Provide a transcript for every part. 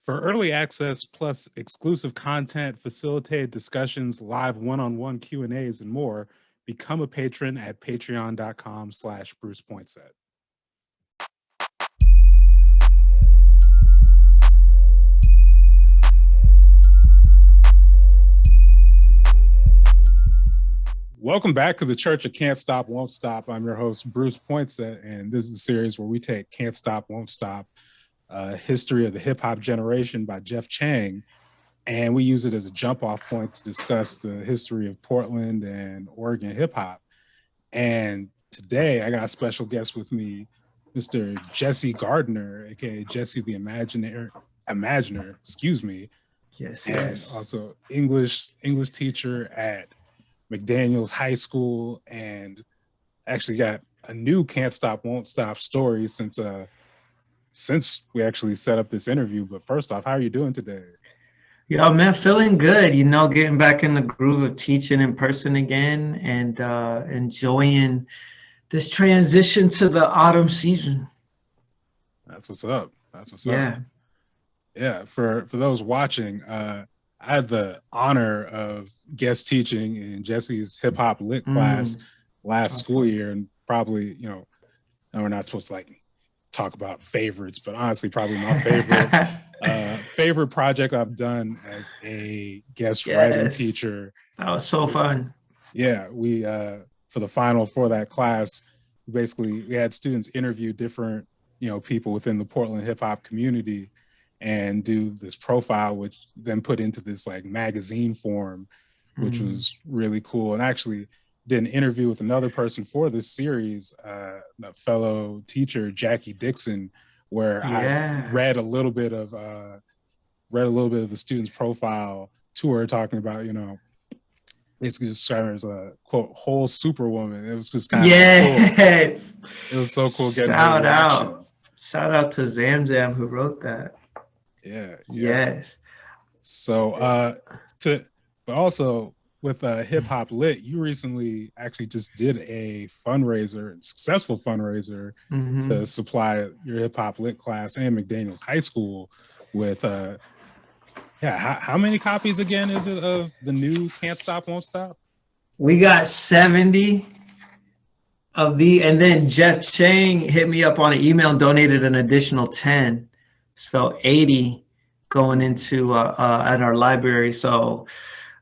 For early access plus exclusive content, facilitated discussions, live one-on-one Q&As, and more, become a patron at patreon.com/BrucePointset. Welcome back to the Church of Can't Stop, Won't Stop. I'm your host, Bruce Pointset, and this is the series where we take Can't Stop, Won't Stop, History of the Hip Hop Generation by Jeff Chang, and we use it as a jump off point to discuss the history of Portland and Oregon hip hop. And today I got a special guest with me, Mr. Jesse Gardner, aka Jesse the Imaginer, excuse me. Yes, and yes. Also English teacher at McDaniels High School, and actually got a new Can't Stop, Won't Stop story since we actually set up this interview. But first off, how are you doing today? Yo, man, feeling good, getting back in the groove of teaching in person again and enjoying this transition to the autumn season. That's what's up. Yeah. Yeah, for those watching, I had the honor of guest teaching in Jesse's hip hop lit class last school year, and probably, we're not supposed to talk about favorites, but honestly, probably my favorite project I've done as a guest writing teacher. That was so fun. Yeah, we for the final for that class, we had students interview different people within the Portland hip hop community and do this profile, which then put into this magazine form, which was really cool. And actually did an interview with another person for this series, a fellow teacher, Jackie Dixon, where I read a little bit of the student's profile to her, talking about, basically describing her as a quote whole superwoman. It was just kind of cool. It was so cool getting Shout out to Zamzam who wrote that. Yeah. Yes. So but also with Hip Hop Lit, you recently actually just did a successful fundraiser to supply your Hip Hop Lit class and McDaniels High School with how many copies again is it of the new Can't Stop, Won't Stop? We got 70 of and then Jeff Chang hit me up on an email and donated an additional 10. So 80 going into at our library. So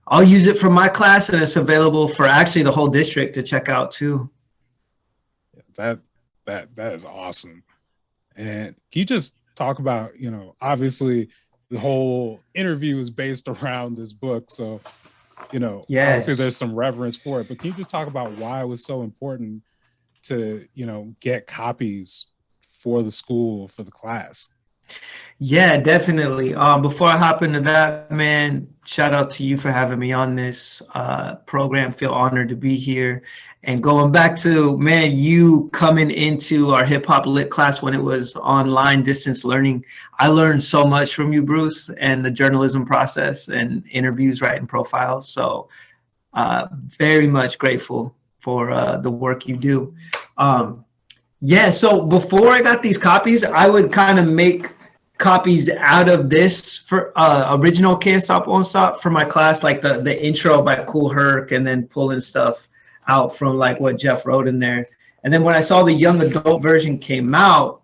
I'll use it for my class, and it's available for actually the whole district to check out too. That is awesome. And can you just talk about, obviously the whole interview is based around this book. So, obviously there's some reverence for it, but can you just talk about why it was so important to, get copies for the school, for the class? Yeah, definitely. Before I hop into that, man, shout out to you for having me on this program. Feel honored to be here. And going back to, man, you coming into our hip hop lit class when it was online distance learning, I learned so much from you, Bruce, and the journalism process and interviews, writing profiles. So very much grateful for the work you do. So before I got these copies, I would kind of make copies out of this for original Can't Stop, Won't Stop for my class, like the intro by Kool Herc, and then pulling stuff out from what Jeff wrote in there. And then when I saw the young adult version came out,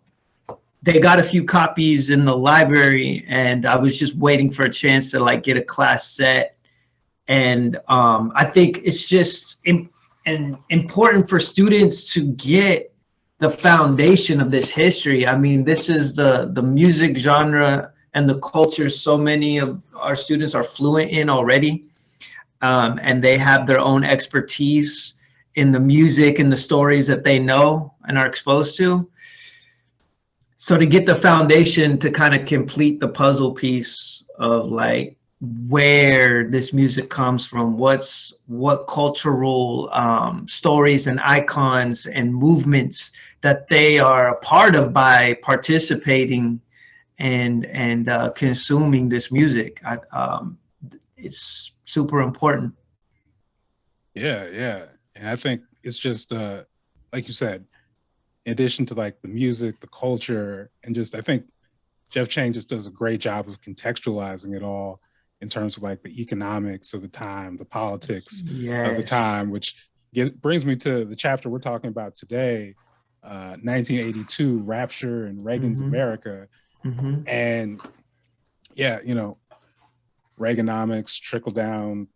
they got a few copies in the library, and I was just waiting for a chance to get a class set. And I think it's just important for students to get the foundation of this history. I mean, this is the music genre and the culture so many of our students are fluent in already. And they have their own expertise in the music and the stories that they know and are exposed to. So to get the foundation to kind of complete the puzzle piece of where this music comes from, what cultural stories and icons and movements that they are a part of by participating and consuming this music. It's super important. Yeah. And I think it's just like you said, in addition to the music, the culture, and just I think Jeff Chang just does a great job of contextualizing it all in terms of like the economics of the time, the politics of the time, which brings me to the chapter we're talking about today, 1982, Rapture and Reagan's America. And yeah, you know, Reaganomics, trickle down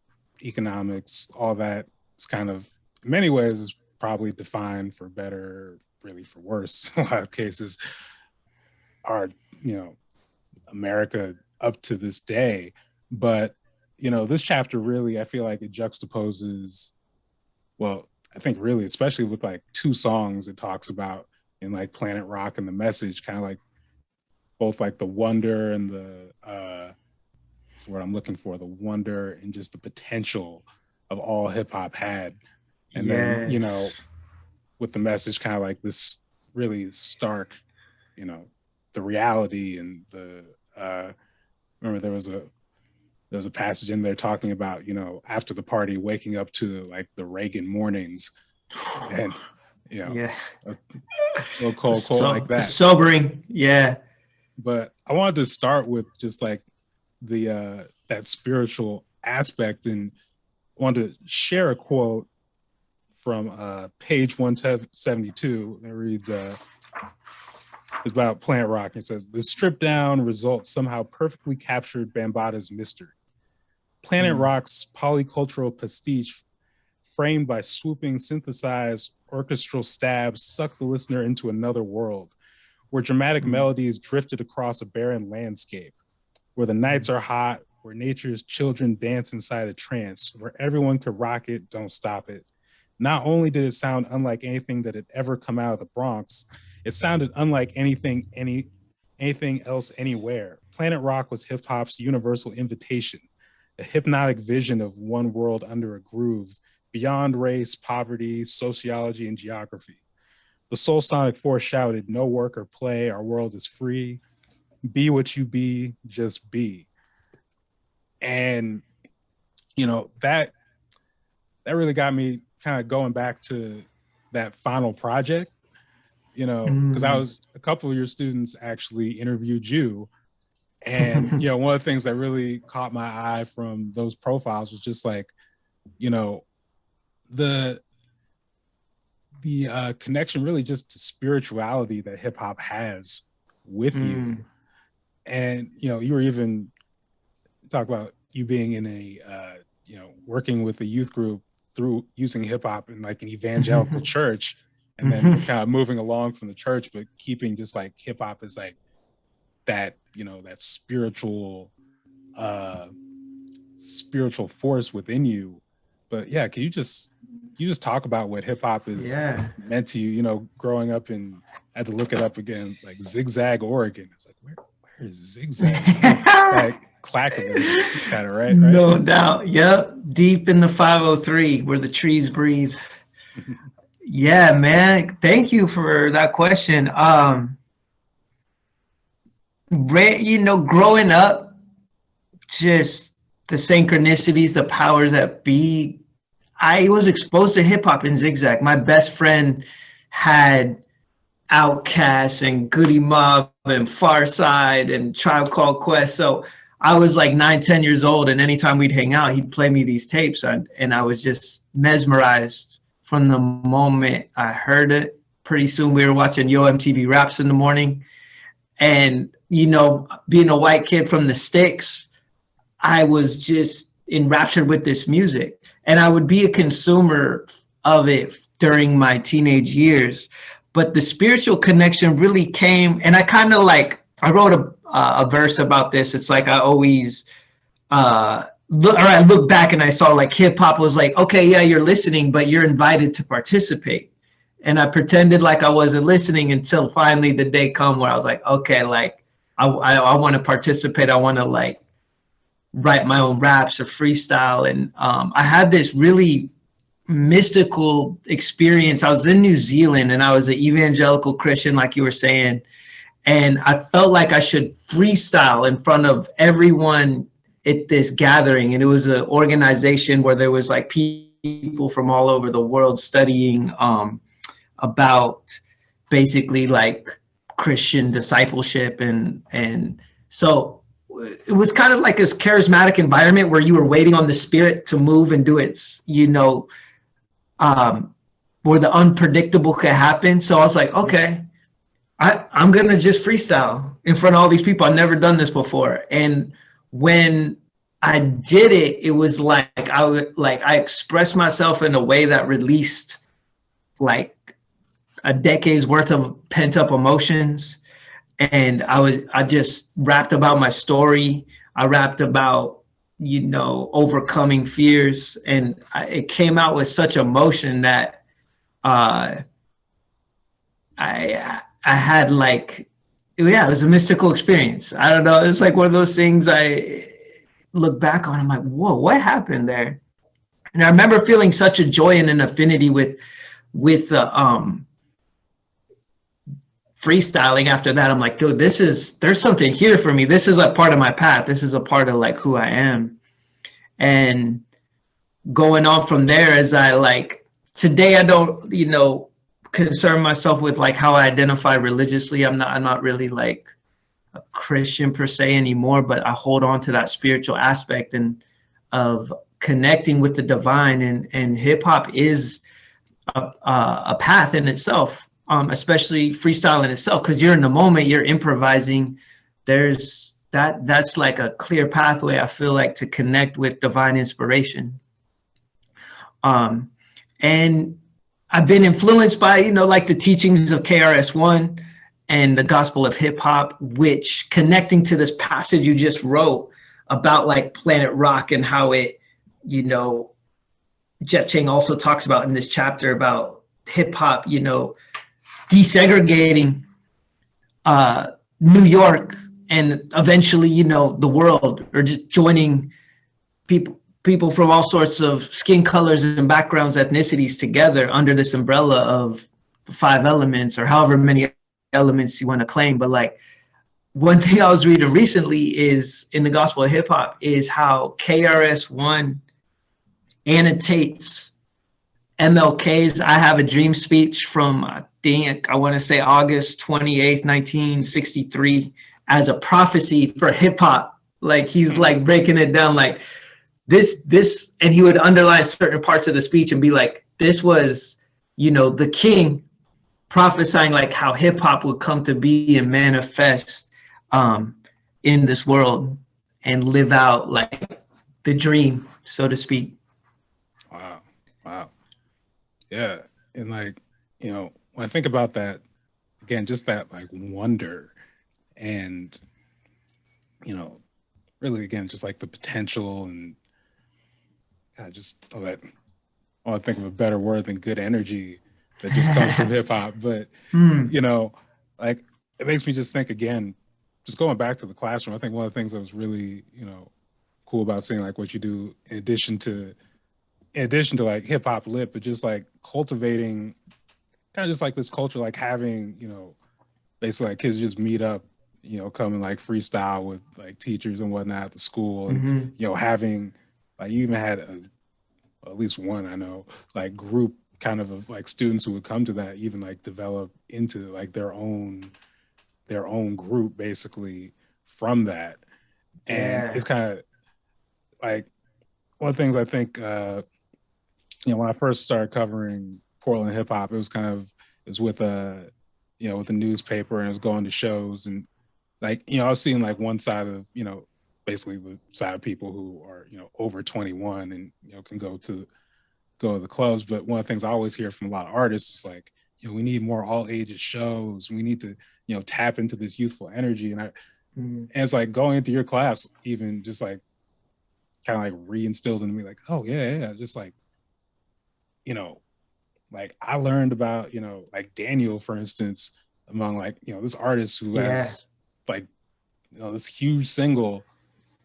economics, all that is kind of, in many ways, is probably defined for better, really for worse. In a lot of cases are, you know, America up to this day. But, you know, this chapter really, I feel like it juxtaposes, well, I think really, especially with like two songs it talks about in like Planet Rock and The Message, kind of like both like the wonder and the, that's what I'm looking for, the wonder and just the potential of all hip hop had. And then, you know, with The Message, kind of like this really stark, you know, the reality and the, remember there was a passage in there talking about, you know, after the party, waking up to like the Reagan mornings and, you know, a little cold like that. Sobering. Yeah. But I wanted to start with just like the, that spiritual aspect, and wanted to share a quote from page 172 that reads, it's about Planet Rock. It says, the stripped down results somehow perfectly captured Bambaata's mystery. Planet Rock's polycultural pastiche, framed by swooping synthesized orchestral stabs, suck the listener into another world, where dramatic melodies drifted across a barren landscape, where the nights are hot, where nature's children dance inside a trance, where everyone could rock it, don't stop it. Not only did it sound unlike anything that had ever come out of the Bronx, it sounded unlike anything else anywhere. Planet Rock was hip hop's universal invitation, a hypnotic vision of one world under a groove, beyond race, poverty, sociology, and geography. The soul sonic force shouted, no work or play, our world is free. Be what you be, just be. And, you know, that really got me kind of going back to that final project, you know, because I was, a couple of your students actually interviewed you. And, you know, one of the things that really caught my eye from those profiles was just like, you know, the connection really just to spirituality that hip hop has with you. And, you know, you were even talk about you being in a, you know, working with a youth group through using hip hop in like an evangelical church, and then kind of moving along from the church, but keeping just like hip hop as like that, you know, that spiritual force within you. But yeah, can you just talk about what hip hop is meant to you, you know, growing up in, I had to look it up again, like Zigzag, Oregon. It's like, where is Zigzag? Like Clackamas, kind of, right? No doubt. Yep. Deep in the 503 where the trees breathe. Yeah, man. Thank you for that question. You know, growing up, just the synchronicities, the powers that be. I was exposed to hip hop in Zigzag. My best friend had Outkast and Goody Mob and Farside and Tribe Called Quest. So I was like 9, 10 years old, and anytime we'd hang out, he'd play me these tapes, and I was just mesmerized from the moment I heard it. Pretty soon we were watching Yo MTV Raps in the morning. And, you know, being a white kid from the sticks, I was just enraptured with this music. And I would be a consumer of it during my teenage years. But the spiritual connection really came, and I kind of like, I wrote a verse about this. It's like I always I look back and I saw like hip hop was like, okay, yeah, you're listening, but you're invited to participate. And I pretended like I wasn't listening until finally the day come where I was like, okay, like I want to participate. I want to like write my own raps or freestyle. And I had this really mystical experience. I was in New Zealand and I was an evangelical Christian, like you were saying. And I felt like I should freestyle in front of everyone at this gathering. And it was an organization where there was like people from all over the world studying about basically like Christian discipleship, and so it was kind of like this charismatic environment where you were waiting on the Spirit to move and do its, where the unpredictable could happen. So I was like, okay, I'm gonna just freestyle in front of all these people. I've never done this before, and when I did it, it was like I expressed myself in a way that released like a decade's worth of pent up emotions. And I just rapped about my story. I rapped about, overcoming fears. And it came out with such emotion that I had like, yeah, it was a mystical experience. I don't know. It's like one of those things I look back on. I'm like, whoa, what happened there? And I remember feeling such a joy and an affinity with the freestyling after that. I'm like, dude, there's something here for me. This is a part of my path. This is a part of like who I am. And going on from there, as I like, today I don't, concern myself with like how I identify religiously. I'm not really like a Christian per se anymore, but I hold on to that spiritual aspect and of connecting with the divine, and hip hop is a path in itself, especially freestyle in itself, because you're in the moment, you're improvising. That's like a clear pathway, I feel like, to connect with divine inspiration. And I've been influenced by, like the teachings of KRS-One and the gospel of hip hop, which connecting to this passage you just wrote about like Planet Rock and how it, Jeff Chang also talks about in this chapter about hip hop, desegregating New York and eventually, the world, or just joining people from all sorts of skin colors and backgrounds, ethnicities together under this umbrella of 5 elements, or however many elements you want to claim. But like, one thing I was reading recently is in the gospel of hip hop is how KRS-One annotates MLK's I Have a Dream speech from, I want to say August 28th, 1963, as a prophecy for hip hop. Like, he's like breaking it down like this, and he would underline certain parts of the speech and be like, this was, the king prophesying like how hip hop would come to be and manifest in this world and live out like the dream, so to speak. Wow. Yeah. And like, when I think about that, again, just that like wonder and, really, again, just like the potential and just all that, I want to think of a better word than good energy that just comes from hip hop. But, like, it makes me just think again, just going back to the classroom. I think one of the things that was really, cool about seeing like what you do in addition to like hip hop lit, but just like cultivating kind of just like this culture, like having, basically like kids just meet up, come and like freestyle with like teachers and whatnot at the school. And, having like, you even had at least one, I know, like group kind of like students who would come to that, even like develop into like their own group basically from that. And it's kind of like one of the things I think, when I first started covering Portland hip hop, it was with a, with a newspaper, and it was going to shows, and like, I was seeing like one side of, basically the side of people who are, over 21 and, can go to the clubs. But one of the things I always hear from a lot of artists is like, we need more all ages shows. We need to, tap into this youthful energy. And it's like going into your class, even just like kind of like reinstilled in me like, oh yeah, just like, like I learned about, like Daniel, for instance, among like, this artist who has like, this huge single.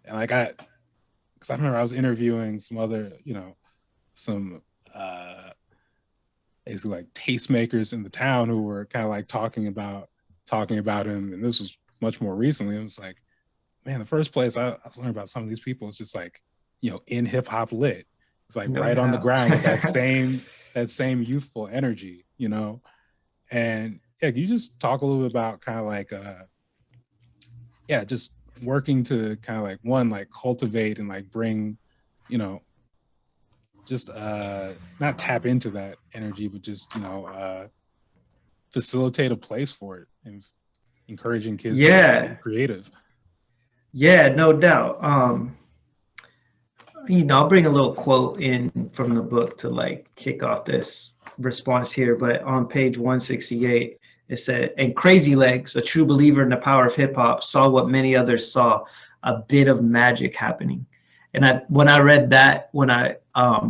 And like because I remember I was interviewing some other, some basically like tastemakers in the town who were kind of like talking about him. And this was much more recently. It was like, man, the first place I was learning about some of these people is just like, in hip hop lit. It's like right on the ground with that same youthful energy, and yeah, can you just talk a little bit about kind of like, yeah, just working to kind of like one, like cultivate and like bring, you know, just not tap into that energy, but just, you know, facilitate a place for it and encouraging kids to be Yeah, creative. yeah, no doubt. I'll bring a little quote in from the book to like kick off this response here. But on page 168, it said, and Crazy Legs, a true believer in the power of hip hop, saw what many others saw, a bit of magic happening. And when I read that, when I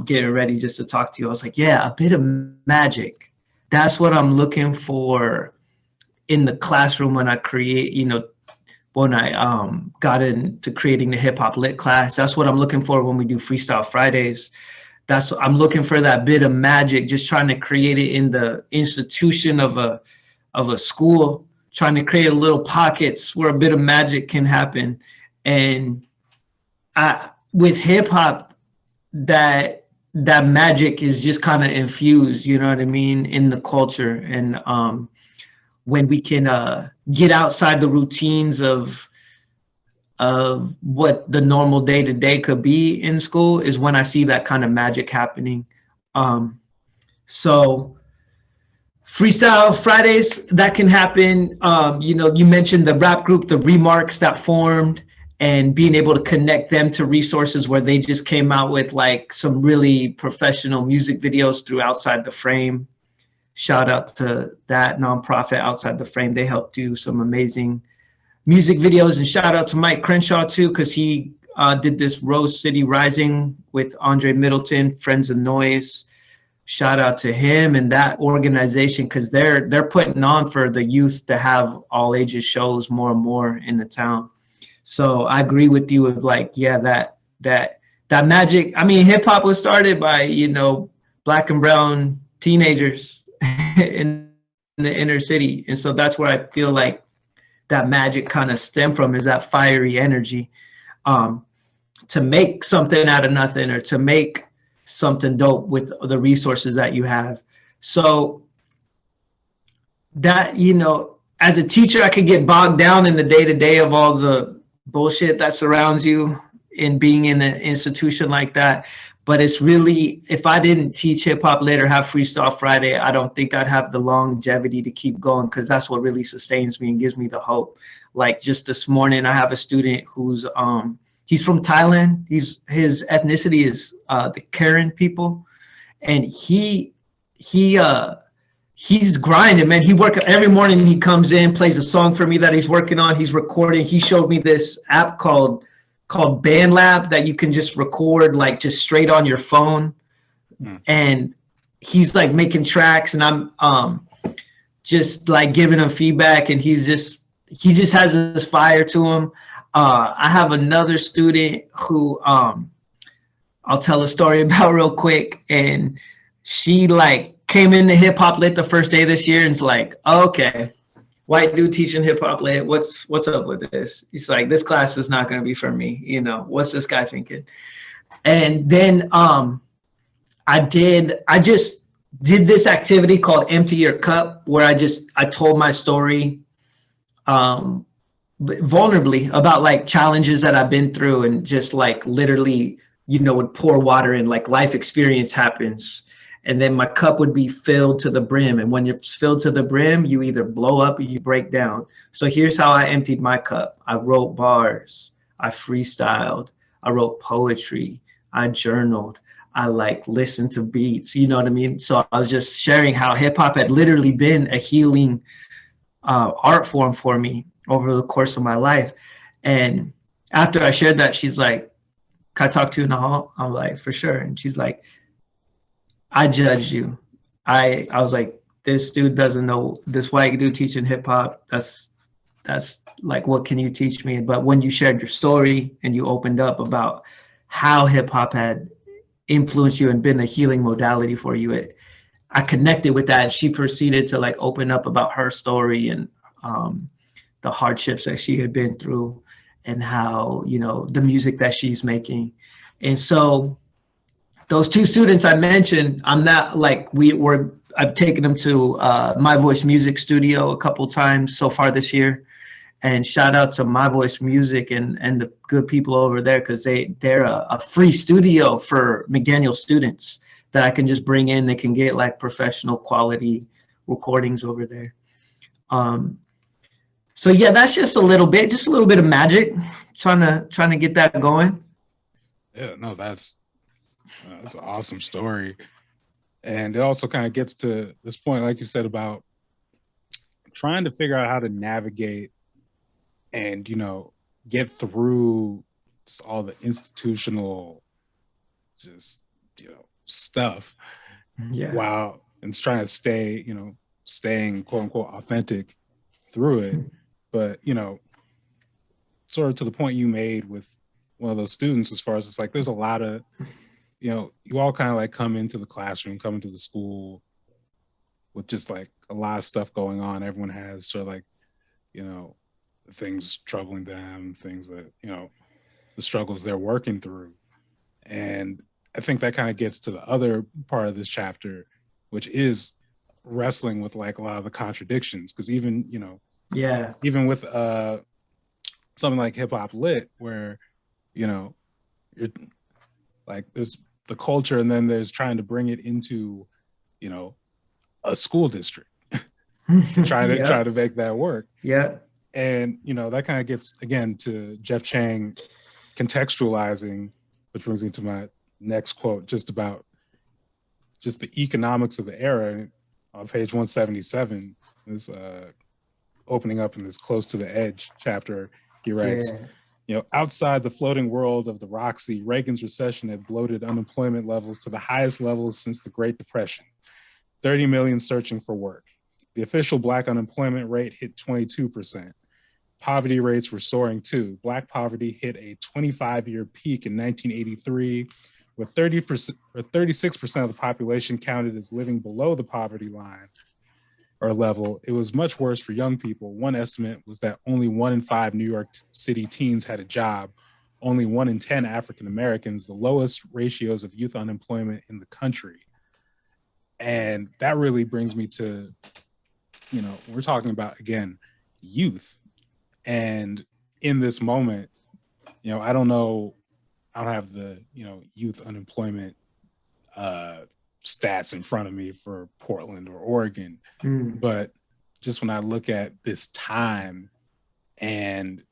getting ready just to talk to you, I was like, yeah, a bit of magic. That's what I'm looking for in the classroom when I create, when I got into creating the hip hop lit class. That's what I'm looking for when we do Freestyle Fridays. I'm looking for that bit of magic, just trying to create it in the institution of a school, trying to create little pockets where a bit of magic can happen. And with hip hop, that magic is just kind of infused, you know what I mean, in the culture. And when we can get outside the routines of what the normal day-to-day could be in school is when I see that kind of magic happening. So Freestyle Fridays, that can happen. You mentioned the rap group, the Remarks that formed, and being able to connect them to resources where they just came out with like some really professional music videos through Outside the Frame. Shout out to that nonprofit, Outside the Frame. They helped do some amazing music videos. And shout out to Mike Crenshaw too, because he did this Rose City Rising with Andre Middleton, Friends of Noise. Shout out to him and that organization, because they're putting on for the youth to have all ages shows more and more in the town. So I agree with you with like, yeah, that magic. I mean, hip hop was started by, Black and brown teenagers in the inner city. And so that's where I feel like that magic kind of stem from, is that fiery energy to make something out of nothing, or to make something dope with the resources that you have. So that, as a teacher, I could get bogged down in the day-to-day of all the bullshit that surrounds you in being in an institution like that. But it's really, if I didn't teach hip hop lit or have Freestyle Friday, I don't think I'd have the longevity to keep going, because that's what really sustains me and gives me the hope. Like just this morning, I have a student who's he's from Thailand. His ethnicity is the Karen people, and he's grinding, man. He every morning. He comes in, plays a song for me that he's working on. He's recording. He showed me this app called BandLab that you can just record like just straight on your phone. And he's like making tracks, and I'm just like giving him feedback, and he just has this fire to him. I have another student who I'll tell a story about real quick, and she like came into hip hop lit the first day this year, and it's like, okay, white dude teaching hip hop lit, what's up with this? He's like, this class is not going to be for me. What's this guy thinking? And then I just did this activity called Empty Your Cup, where I told my story vulnerably about like challenges that I've been through, and just like literally, would pour water in, like life experience happens. And then my cup would be filled to the brim. And when you're filled to the brim, you either blow up or you break down. So here's how I emptied my cup. I wrote bars. I freestyled. I wrote poetry. I journaled. I like listened to beats. You know what I mean? So I was just sharing how hip hop had literally been a healing art form for me over the course of my life. And after I shared that, she's like, can I talk to you in the hall? I'm like, for sure. And she's like, I judged you. I was like, this dude doesn't know, this white dude teaching hip hop. That's like, what can you teach me? But when you shared your story and you opened up about how hip hop had influenced you and been a healing modality for you, I connected with that. She proceeded to like open up about her story and the hardships that she had been through, and how, the music that she's making. And so those two students I mentioned, I'm not like, we're I've taken them to My Voice Music Studio a couple times so far this year. And shout out to My Voice Music and the good people over there, because they're a free studio for McDaniel students that I can just bring in. They can get like professional quality recordings over there. So yeah, that's just a little bit of magic, trying to get that going. Yeah, no, that's an awesome story. And it also kind of gets to this point, like you said, about trying to figure out how to navigate and, get through just all the institutional just, stuff while and trying to staying quote unquote authentic through it. But, sort of to the point you made with one of those students, as far as it's like, there's a lot of, you all kind of like come into the classroom, come into the school with just like a lot of stuff going on. Everyone has sort of like, things troubling them, things that, the struggles they're working through. And I think that kind of gets to the other part of this chapter, which is wrestling with like a lot of the contradictions. Because even, even with something like hip hop lit, where, you're like, there's the culture and then there's trying to bring it into, a school district, try to make that work. Yeah. And, that kind of gets, again, to Jeff Chang contextualizing, which brings me to my next quote, just about just the economics of the era. On page 177, this opening up in this Close to the Edge chapter, he writes, outside the floating world of the Roxy, Reagan's recession had bloated unemployment levels to the highest levels since the Great Depression, 30 million searching for work. The official Black unemployment rate hit 22%. Poverty rates were soaring too. Black poverty hit a 25-year peak in 1983, with 30% or 36% of the population counted as living below the poverty line or level. It was much worse for young people. One estimate was that only 1 in 5 New York City teens had a job, only 1 in 10 African Americans, the lowest ratios of youth unemployment in the country. And that really brings me to, we're talking about, again, youth. And in this moment, I don't have the, youth unemployment stats in front of me for Portland or Oregon. But just when I look at this time and,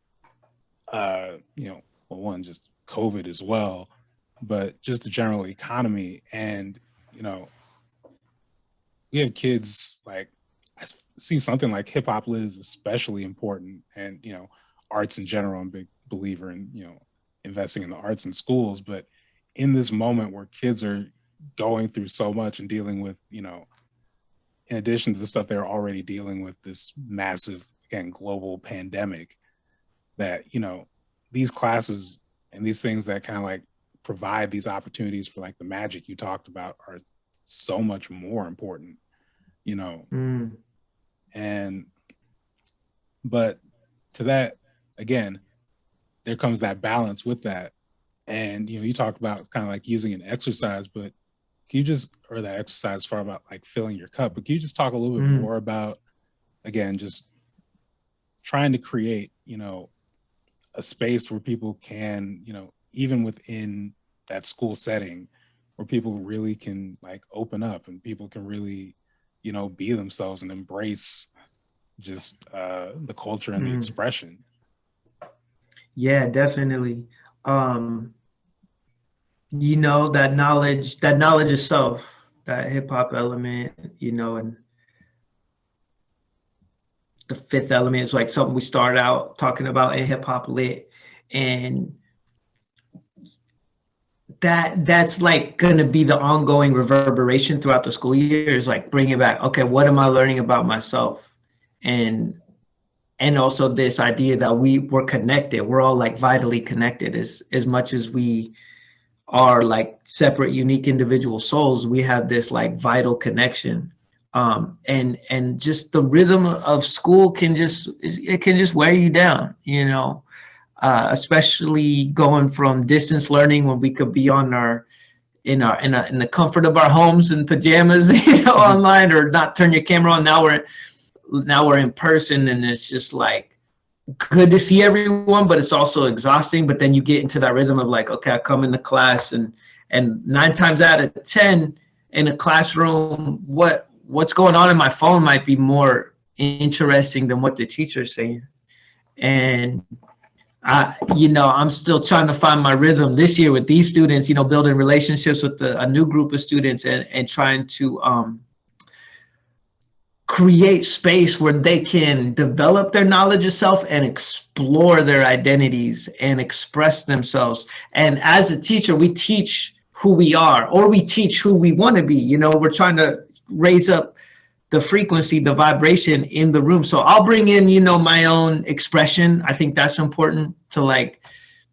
one, just COVID as well, but just the general economy. And, we have kids, like, I see something like hip hop lit is especially important, and, arts in general. I'm a big believer in, investing in the arts in schools. But in this moment where kids are going through so much and dealing with, in addition to the stuff they're already dealing with, this massive, again, global pandemic, that, these classes and these things that kind of like provide these opportunities for like the magic you talked about are so much more important, and, but to that, again, there comes that balance with that. And, you talked about kind of like using an exercise, but can you just, or that exercise far about like filling your cup, but can you just talk a little bit more about, again, just trying to create, a space where people can, even within that school setting, where people really can like open up and people can really, be themselves and embrace just the culture and the expression. Yeah, definitely. That knowledge of self, that hip hop element, and the fifth element is like something we start out talking about in hip hop lit. And that's like going to be the ongoing reverberation throughout the school year, is like bringing back, okay, what am I learning about myself? And also this idea that we're connected. We're all like vitally connected. As much as we are like separate, unique individual souls, we have this like vital connection. And just the rhythm of school can just wear you down, especially going from distance learning when we could be on our, in the comfort of our homes in pajamas, online, or not turn your camera on. Now we're in person, and it's just like good to see everyone, but it's also exhausting. But then you get into that rhythm of like, okay, I come into class, and 9 times out of 10 in a classroom, what's going on in my phone might be more interesting than what the teacher's saying. And I'm still trying to find my rhythm this year with these students, building relationships with a new group of students, and trying to create space where they can develop their knowledge of self and explore their identities and express themselves. And as a teacher, we teach who we are, or we teach who we want to be. We're trying to raise up the frequency, the vibration in the room. So I'll bring in, my own expression. I think that's important to like,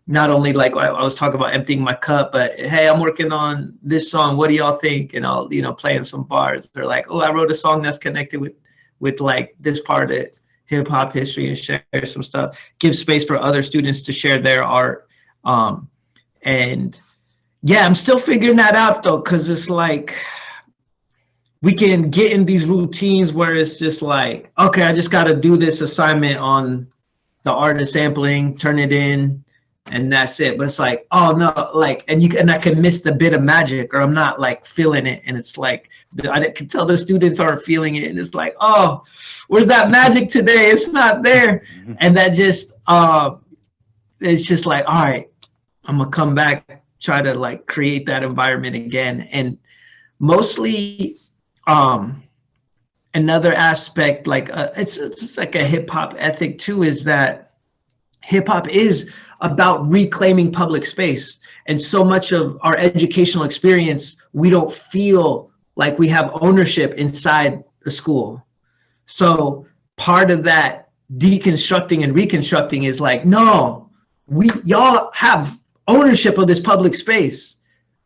not only like I was talking about emptying my cup, but hey, I'm working on this song. What do y'all think? And I'll, play them some bars. They're like, oh, I wrote a song that's connected with like this part of hip hop history, and share some stuff. Give space for other students to share their art. And yeah, I'm still figuring that out though, because it's like, we can get in these routines where it's just like, okay, I just got to do this assignment on the art of sampling, turn it in, and that's it. But it's like, oh no, like, and I can miss the bit of magic, or I'm not like feeling it. And it's like, I can tell the students aren't feeling it. And it's like, oh, where's that magic today? It's not there. And that just, it's just like, all right, I'm gonna come back, try to like create that environment again. And mostly, another aspect, like it's like a hip hop ethic too, is that hip hop is about reclaiming public space. And so much of our educational experience, we don't feel like we have ownership inside the school. So part of that deconstructing and reconstructing is like, no, y'all have ownership of this public space.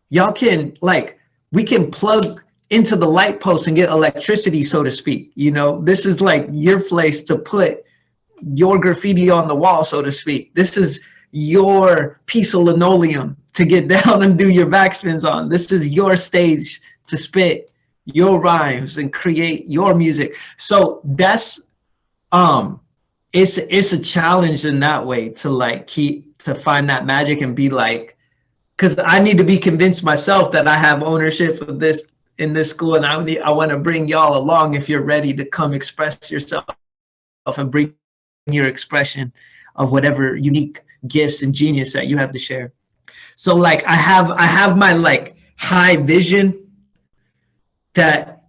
Y'all can, like, we can plug into the light post and get electricity, so to speak. This is like your place to put your graffiti on the wall, so to speak. This is your piece of linoleum to get down and do your backspins on. This is your stage to spit your rhymes and create your music. So that's it's a challenge in that way to like to find that magic and be like, because I need to be convinced myself that I have ownership of this in this school, and I want to bring y'all along if you're ready to come express yourself and bring your expression of whatever unique gifts and genius that you have to share. So like I have my like high vision that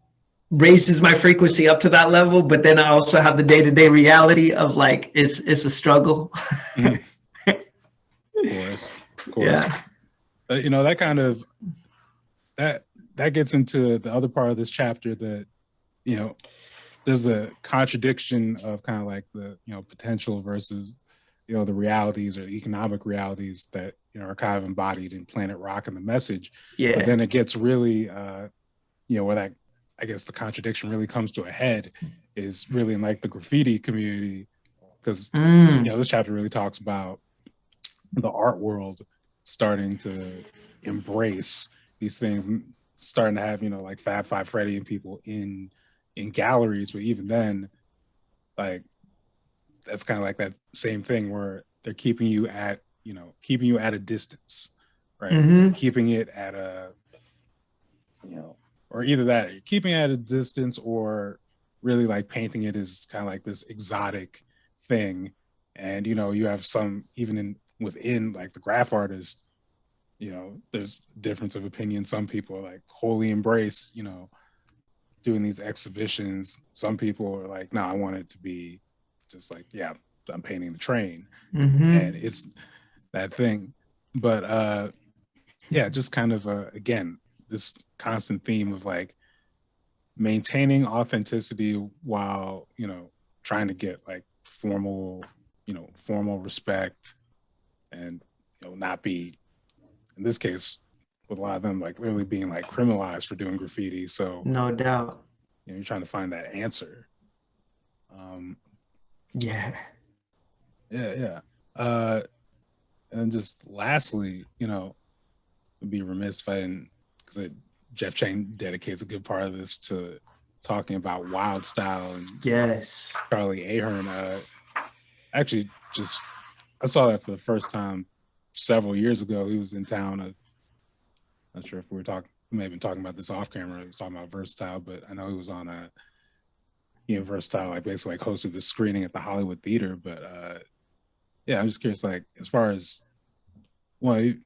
raises my frequency up to that level, but then I also have the day-to-day reality of like it's a struggle. Of course. Yeah. That kind of that gets into the other part of this chapter, that there's the contradiction of kind of like the potential versus the realities or the economic realities that are kind of embodied in Planet Rock and the message. Yeah. But then it gets really where that, I guess, the contradiction really comes to a head is really in like the graffiti community, because this chapter really talks about the art world starting to embrace these things and starting to have like Fab Five Freddy and people in galleries. But even then, like, that's kind of like that same thing where they're keeping you at a distance, right? Mm-hmm. Keeping it at a or either that, keeping it at a distance, or really like painting it as kind of like this exotic thing. And you have some, even within like the graph artists, there's difference of opinion. Some people are like wholly embrace doing these exhibitions. Some people are like, no, I want it to be just like, yeah, I'm painting the train. Mm-hmm. And it's that thing. But just kind of again, this constant theme of like maintaining authenticity while trying to get like formal respect, and not be, in this case with a lot of them, like really being like criminalized for doing graffiti. So no doubt, you're trying to find that answer. Yeah. And just lastly, it'd be remiss if I didn't because Jeff Chain dedicates a good part of this to talking about Wild Style and Yes, Charlie Ahern. Actually, I saw that for the first time several years ago. He was in town. Not sure if we may have been talking about this off camera. He was talking about Versatile, but I know he was on Versatile, like basically like hosted the screening at the Hollywood Theater. But yeah, I'm just curious, like as far as, well, I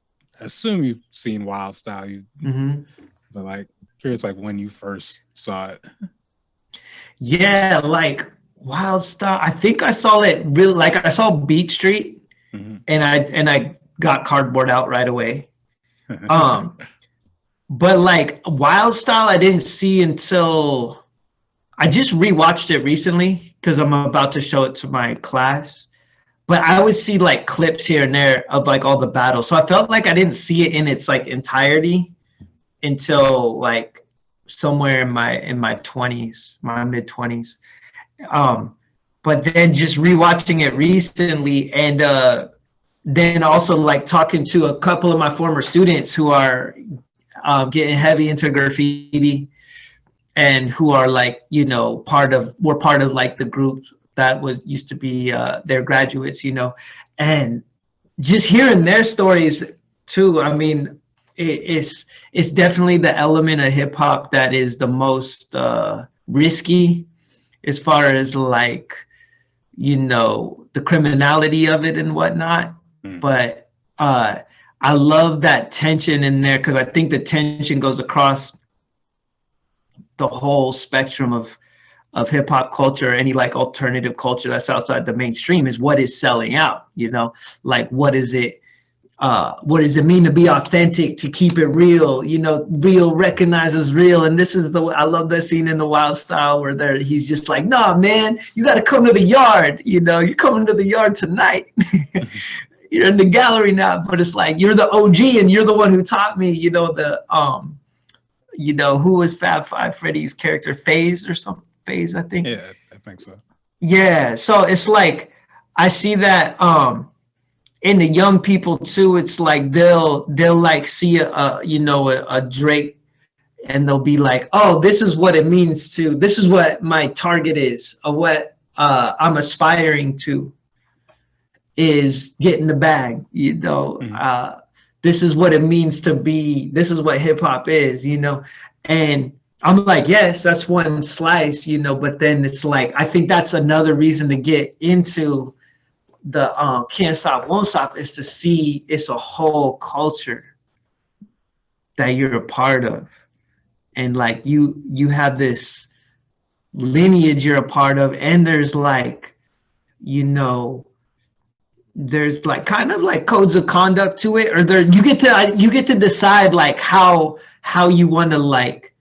assume you've seen Wild Style, but like curious, like when you first saw it. Yeah, like Wild Style. I think I saw it really, like I saw Beat Street, and I got Cardboard out right away. But like Wild Style, I didn't see until I just rewatched it recently because I'm about to show it to my class. But I would see like clips here and there of like all the battles. So I felt like I didn't see it in its like entirety until like somewhere in my 20s, my mid 20s. But then just rewatching it recently, and then also like talking to a couple of my former students who are getting heavy into graffiti and who are like, we're part of like the group that used to be their graduates, and just hearing their stories too. I mean, it's definitely the element of hip hop that is the most risky as far as like, the criminality of it and whatnot. But I love that tension in there because I think the tension goes across the whole spectrum of hip hop culture, any like alternative culture that's outside the mainstream, is what is selling out, like what is it mean to be authentic, to keep it real, real recognizes real. And this is I love that scene in the Wild Style where he's just like, nah, man, you got to come to the yard, you're coming to the yard tonight. You're in the gallery now, but it's like, you're the OG and you're the one who taught me, who was Fab Five Freddy's character, FaZe or something, FaZe, I think. Yeah, I think so. Yeah, so it's like, I see that in the young people too. It's like they'll like see a Drake, and they'll be like, oh, this is what it means this is what my target is, or what I'm aspiring to, is getting the bag, this is what it means to be, this is what hip hop is, and I'm like, yes, that's one slice, but then it's like, I think that's another reason to get into the Can't Stop, Won't Stop, is to see it's a whole culture that you're a part of. And like you have this lineage you're a part of, and there's like, there's like kind of like codes of conduct to it, or you get to decide like how you want to like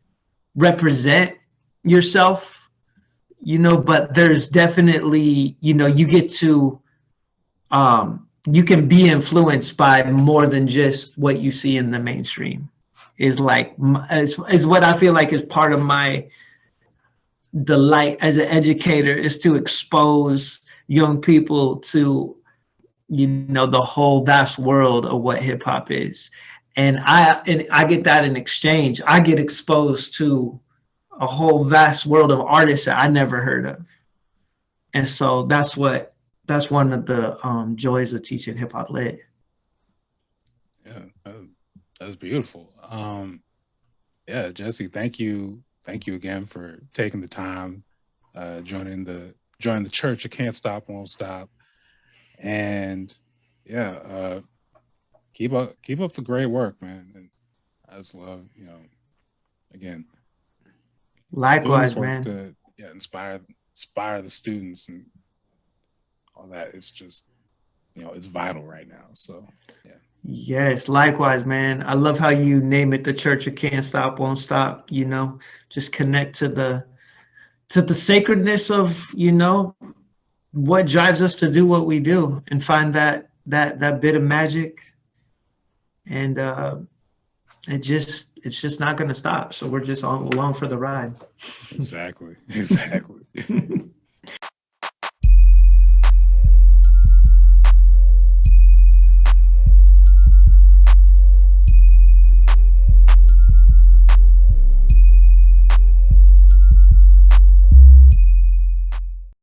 represent yourself, but there's definitely, you get to you can be influenced by more than just what you see in the mainstream, is like is what I feel like is part of my delight as an educator, is to expose young people to the whole vast world of what hip hop is. And I get that in exchange. I get exposed to a whole vast world of artists that I never heard of. And so that's one of the joys of teaching hip hop lit. Yeah, that's beautiful. Yeah, Jesse, thank you again for taking the time, joining the church. You Can't Stop, Won't Stop. And yeah, keep up the great work, man. And I just love, again, likewise, man, to inspire the students and all that. It's just, it's vital right now. So yeah. Yes, likewise, man. I love how you name it the Church of Can't Stop, Won't Stop. Just connect to the sacredness of what drives us to do what we do, and find that bit of magic, and it's just not going to stop. So we're just along for the ride. Exactly.